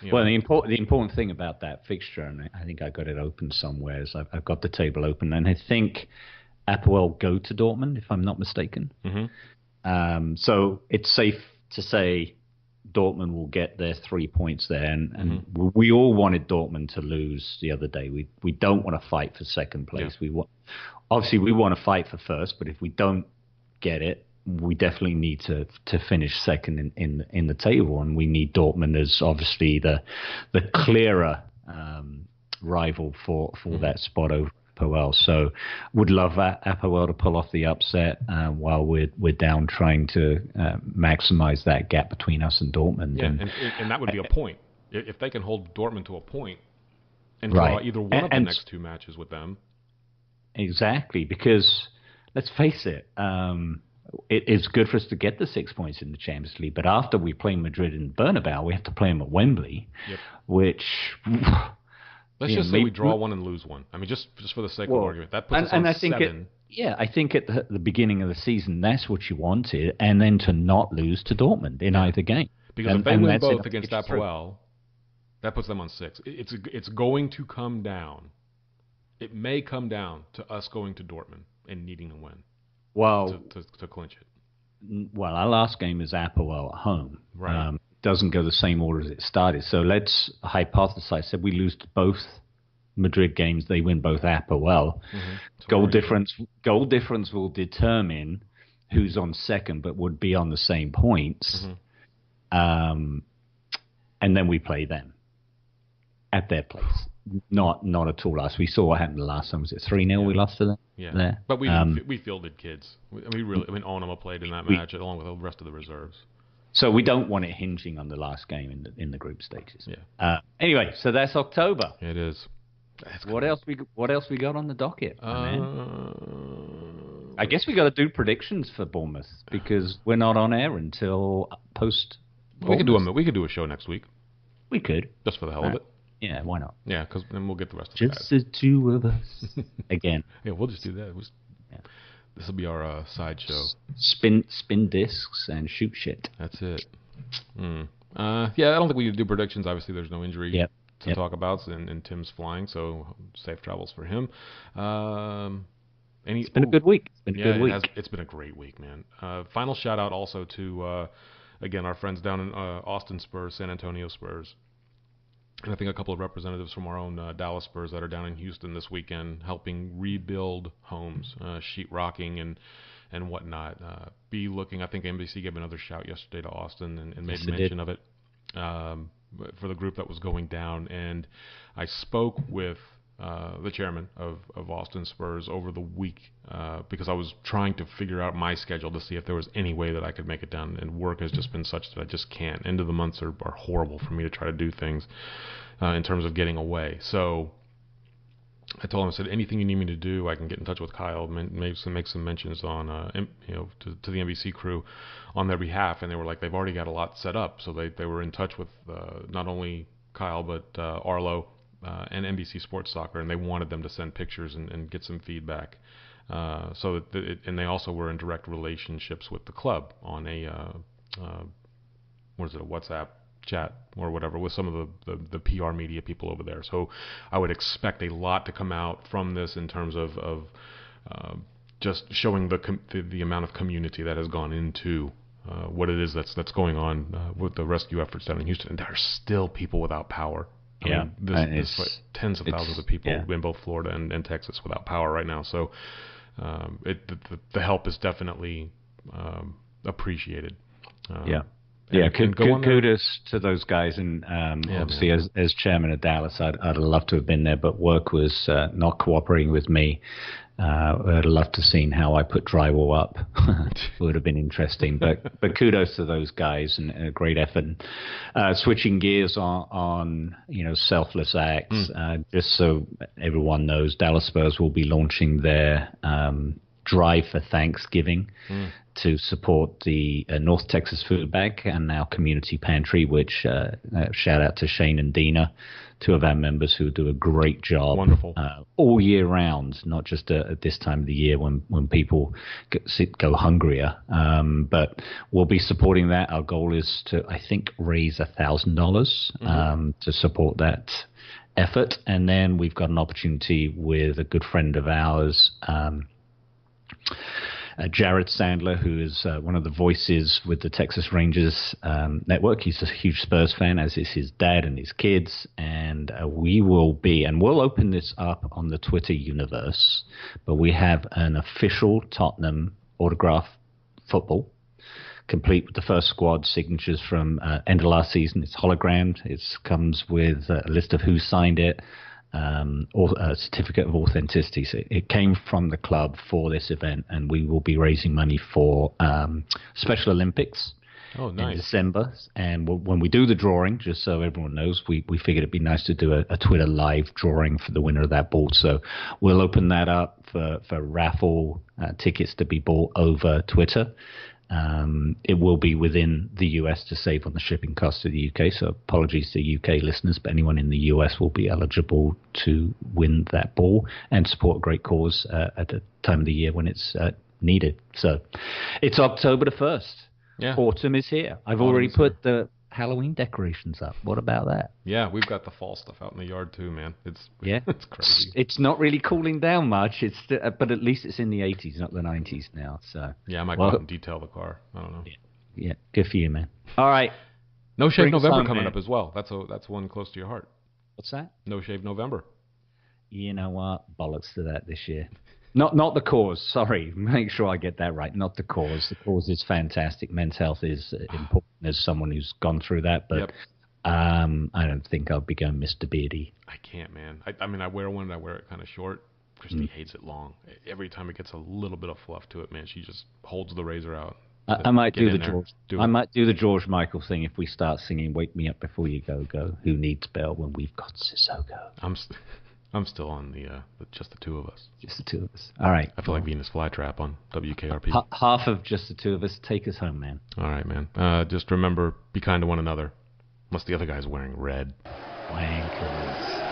You Well, know, the important thing about that fixture, and I think I got it open somewhere, is I've got the table open, and I think Apoel go to Dortmund, if I'm not mistaken. hmm So it's safe to say Dortmund will get their 3 points there, and hmm we all wanted Dortmund to lose the other day. We don't want to fight for second yeah, place. Obviously we want to fight for first, but if we don't get it, we definitely need to finish second in the table, and we need Dortmund as obviously the clearer rival for hmm that spot over Apoel. So would love Apoel to pull off the upset while we're down trying to maximize that gap between us and Dortmund. yeah, and that would be a point if they can hold Dortmund to a point and draw Right. either one of the And next two matches with them. exactly, because let's face it, it's good for us to get the 6 points in the Champions League, but after we play Madrid and Bernabeu, we have to play them at Wembley, Yep. which Let's just say we draw one and lose one. I mean, just for the sake of argument, that puts us on I think 7. I think at the beginning of the season, that's what you wanted, and then to not lose to Dortmund in either game. Because if they win both against Apoel, that puts them on 6. It's going to come down. It may come down to us going to Dortmund and needing to win to clinch it. Well, our last game is Apoel at home. Right. Doesn't go the same order as it started. So let's hypothesize. Said we lose to both Madrid games, they win both Apoel. Mm-hmm. Goal difference will determine who's on second, but would be on the same points. Mm-hmm. And then we play them at their place. Not at all us. We saw what happened the last time. Was it 3-0 we lost to them? Yeah. There? But we fielded kids. Onuma played in that match along with the rest of the reserves. So we don't want it hinging on the last game in the group stages. Yeah. Anyway, so that's October. It is. What else we got on the docket, man? I guess we got to do predictions for Bournemouth because we're not on air until post. We could do a show next week. We could, just for the hell of it. Yeah, why not? Yeah, because then we'll get the rest of the guys. Just the two of us again. Yeah, we'll just do that. This will be our sideshow. Spin discs and shoot shit. That's it. I don't think we need to do predictions. Obviously, there's no injury to talk about, and Tim's flying, so safe travels for him. It's been a good week. It's been a great week, man. Final shout out also to again our friends down in Austin Spurs, San Antonio Spurs. And I think a couple of representatives from our own Dallas Spurs that are down in Houston this weekend helping rebuild homes, sheetrocking and whatnot. Be looking, I think NBC gave another shout yesterday to Austin and made mention of it for the group that was going down. And I spoke with the chairman of Austin Spurs over the week because I was trying to figure out my schedule to see if there was any way that I could make it down, and work has just been such that I just can't. End of the months are horrible for me to try to do things in terms of getting away. So I told him, I said, anything you need me to do, I can get in touch with Kyle, make some mentions on to the NBC crew on their behalf. And they were like, they've already got a lot set up, so they were in touch with not only Kyle but Arlo and NBC Sports Soccer, and they wanted them to send pictures and get some feedback. And they also were in direct relationships with the club on a WhatsApp chat or whatever with some of the PR media people over there. So I would expect a lot to come out from this in terms of just showing the amount of community that has gone into what it is that's going on with the rescue efforts down in Houston. And there are still people without power. I mean, there's like tens of thousands of people in both Florida and Texas without power right now. So the help is definitely appreciated. Kudos to those guys, and obviously as chairman of Dallas, I'd love to have been there, but work was not cooperating with me. I'd love to have seen how I put drywall up. It would have been interesting, but kudos to those guys and a great effort. Switching gears on selfless acts. Just so everyone knows, Dallas Spurs will be launching their drive for Thanksgiving to support the North Texas Food Bank and our community pantry, which shout out to Shane and Dina, two of our members who do a great job. Wonderful. All year round, not just at this time of the year when people go hungrier. But we'll be supporting that. Our goal is to, I think, raise $1,000 to support that effort. And then we've got an opportunity with a good friend of ours, Jared Sandler, who is one of the voices with the Texas Rangers network. He's a huge Spurs fan, as is his dad and his kids. And we'll open this up on the Twitter universe, but we have an official Tottenham autograph football, complete with the first squad signatures from end of last season. It's hologrammed. It comes with a list of who signed it, or a certificate of authenticity. So it came from the club for this event, and we will be raising money for Special Olympics in December. And when we do the drawing, just so everyone knows, we figured it'd be nice to do a Twitter live drawing for the winner of that ball. So we'll open that up for raffle tickets to be bought over Twitter. It will be within the US to save on the shipping costs to the UK. So apologies to UK listeners, but anyone in the US will be eligible to win that ball and support a great cause at the time of the year when it's needed. So it's October the 1st. Yeah. Autumn is here. I've already put the Halloween decorations up. What about that? Yeah, we've got the fall stuff out in the yard too, man. It's crazy. It's not really cooling down much. But at least it's in the 80s, not the 90s now. So yeah, I might go out and detail the car. I don't know. Yeah, good for you, man. All right. No Shave November coming up as well. That's one close to your heart. What's that? No Shave November. You know what? Bollocks to that this year. Not the cause. Sorry, make sure I get that right. Not the cause. The cause is fantastic. Men's health is important as someone who's gone through that. But I don't think I'll be going Mr. Beardy. I can't, man. I mean, I wear one and I wear it kind of short. Christy hates it long. Every time it gets a little bit of fluff to it, man, she just holds the razor out. I might do the George. I might do the George Michael thing if we start singing "Wake Me Up Before You Go Go." Who needs Bell when we've got Sissoko? I'm still on the just the two of us. Just the two of us. All right. I feel like Venus Flytrap on WKRP. Half of just the two of us. Take us home, man. All right, man. Just remember, be kind to one another. Unless the other guy's wearing red. Wankers.